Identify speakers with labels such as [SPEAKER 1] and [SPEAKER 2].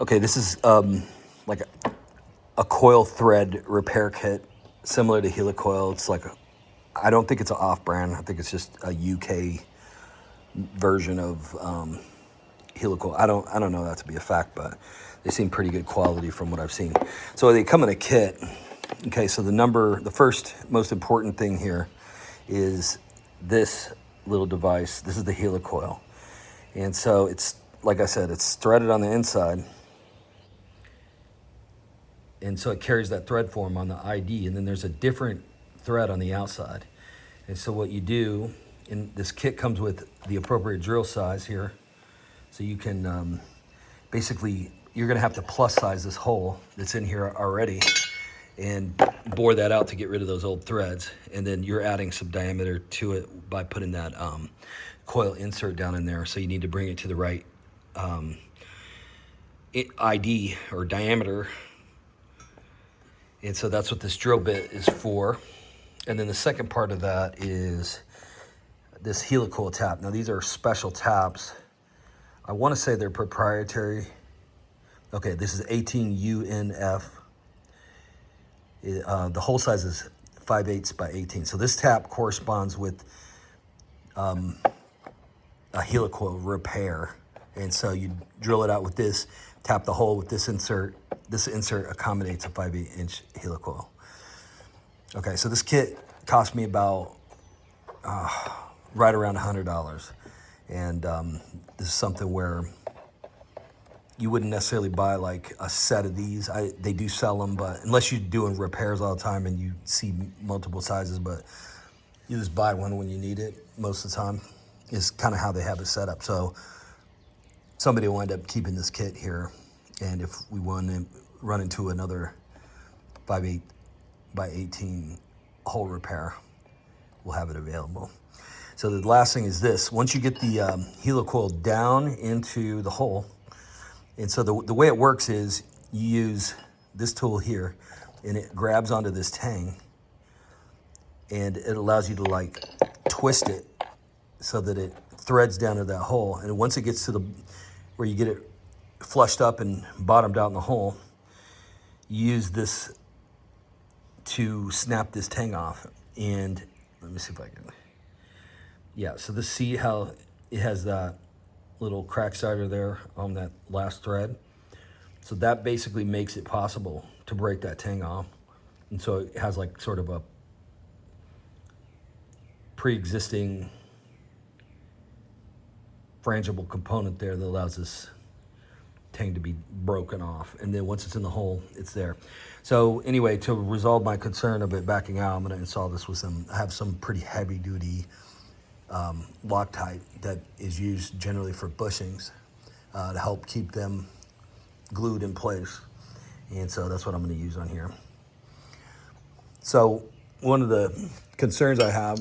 [SPEAKER 1] Okay, this is like a coil thread repair kit, similar to Helicoil. It's like I don't think it's an off-brand. I think it's just a UK version of Helicoil. I don't know that to be a fact, but they seem pretty good quality from what I've seen. So they come in a kit. Okay, so the first most important thing here is this little device. This is the Helicoil. And so it's, like I said, it's threaded on the inside. And so it carries that thread form on the ID, and then there's a different thread on the outside. And so what you do, and this kit comes with the appropriate drill size here. So you can basically, you're gonna have to plus size this hole that's in here already and bore that out to get rid of those old threads. And then you're adding some diameter to it by putting that coil insert down in there. So you need to bring it to the right ID or diameter. And so that's what this drill bit is for. And then the second part of that is this Helicoil tap. Now these are special taps. I want to say they're proprietary. Okay, this is 18UNF. The hole size is 5/8 by 18. So this tap corresponds with a Helicoil repair. And so you drill it out with this, tap the hole with this insert. This insert accommodates a 5/8 inch Helicoil. Okay, so this kit cost me about right around $100. And this is something where you wouldn't necessarily buy like a set of these. They do sell them, but unless you're doing repairs all the time and you see multiple sizes, but you just buy one when you need it most of the time is kind of how they have it set up. So somebody will end up keeping this kit here. And if we want to run into another 5/8 by 18 hole repair, we'll have it available. So the last thing is this. Once you get the Helicoil down into the hole, and so the way it works is you use this tool here, and it grabs onto this tang, and it allows you to like twist it so that it threads down to that hole. And once it gets to the where you get it flushed up and bottomed out in the hole, you use this to snap this tang off. And let me see if I can. Yeah, so this, see how it has that little crack cider there on that last thread? So that basically makes it possible to break that tang off. And so it has like sort of a pre-existing frangible component there that allows this tang to be broken off. And then once it's in the hole, it's there. So anyway, to resolve my concern of it backing out, I'm gonna install this with I have some pretty heavy duty Loctite that is used generally for bushings to help keep them glued in place. And so that's what I'm gonna use on here. So one of the concerns I have